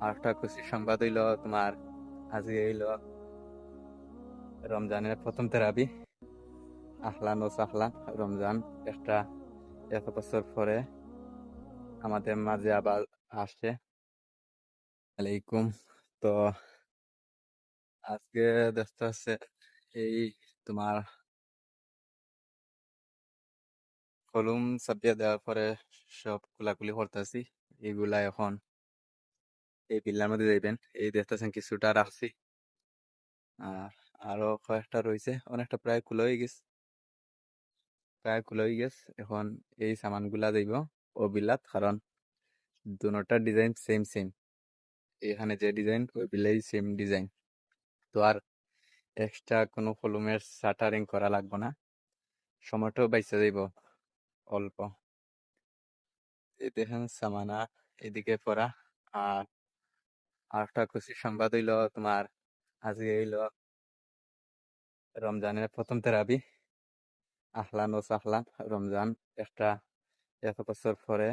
আর একটা খুশি সংবাদ হইলো তোমার, আজকে হইলো রমজানের প্রথম তেরাবি। আহলান ও সাহলান। রমজান একটা এত বছর পরে আমাদের মাঝে আবার আসছে। আলাইকুম। তো আজকে দেখতে হচ্ছে এই তোমার কলম চাপিয়ে দেওয়ার পরে সব কুলাকুলি করতেছি। এগুলা এখন এই বিল্লার মধ্যে যাইবেন। এই দেখতেছেন কিছুটা রাখছি, আর আরো কয়েকটা রয়েছে, অনেকটা প্রায় খুলে গেছে এখন। এই সামান গুলা যাইব ও বিলাত, কারণ দুটার ডিজাইন সেম সেম। এখানে যে ডিজাইন ওই বিলাই সেম ডিজাইন। তো আর এক্সট্রা কোনো কলমের শাটারিং করা লাগবে না, সময়টাও বাইসা যাইব অল্প। এই দেখেন সামানা এদিকে পড়া। আর আরেকটা খুশি সংবাদ হইলো তোমার, আজকে হইলো রমজানের প্রথম তেরাবি। আহলান ও সাহলান। রমজান একটা এত বছর পরে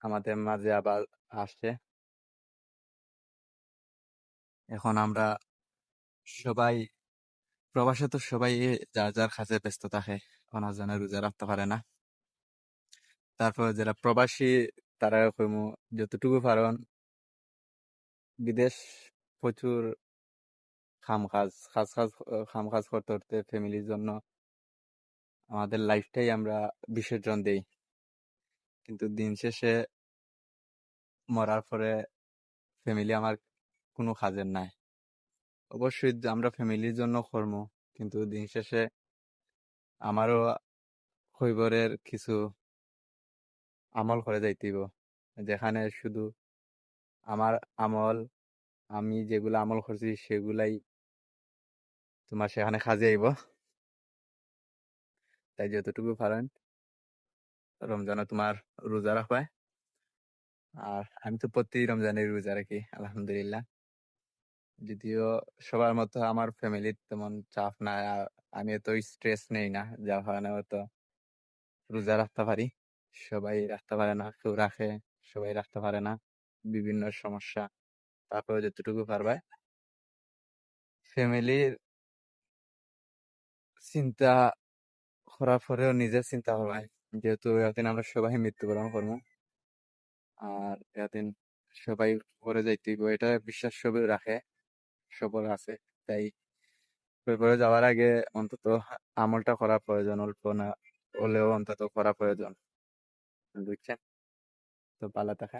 আমাদের মাঝে আবার আসছে। এখন আমরা সবাই প্রবাসে, তো সবাই যার যার কাজে ব্যস্ত থাকে, অনাজানে রোজা রাখতে পারে না। তারপর যারা প্রবাসী তারা কইমু যতটুকু পারন বিদেশ প্রচুর খাম কাজ করতে করতে ফ্যামিলির জন্য আমাদের লাইফটাই আমরা বিসর্জন দেই, কিন্তু দিন শেষে মরার পরে ফ্যামিলি আমার কোনো কাজের নাই। অবশ্যই আমরা ফ্যামিলির জন্য কর্ম, কিন্তু দিন শেষে আমারও খৈবরের কিছু আমল করে যাইতেইব, যেখানে শুধু আমার আমল, আমি যেগুলা আমল করছি সেগুলাই তোমার সেখানে কাজে আইব। তাই যতটুকু পারেন রমজানে তোমার রোজা রাখবাই। আর আমি তো প্রতি রমজানে রোজা রাখি আলহামদুলিল্লাহ। যদিও সবার মতো আমার ফ্যামিলির তেমন চাপ নাই, আর আমি এত স্ট্রেস নেই না, যার কারণে হয়তো রোজা রাখতে পারি। সবাই রাখতে পারে না, কেউ রাখে, সবাই রাখতে পারে না, বিভিন্ন সমস্যা। তারপরে যতটুকু পারবাই ফ্যামিলির চিন্তা করার পরেও নিজের চিন্তা করবাই, যেহেতু একদিন আমরা সবাই মৃত্যুবরণ করবো। আর একদিন সবাই করে যাইতে হইব, এটা বিশ্বাস সবাই রাখে, সবার আছে। তাই করে যাওয়ার আগে অন্তত আমলটা করা প্রয়োজন, অল্প না হলেও অন্তত করা প্রয়োজন। বুঝছেন? তো ভালো থাকা।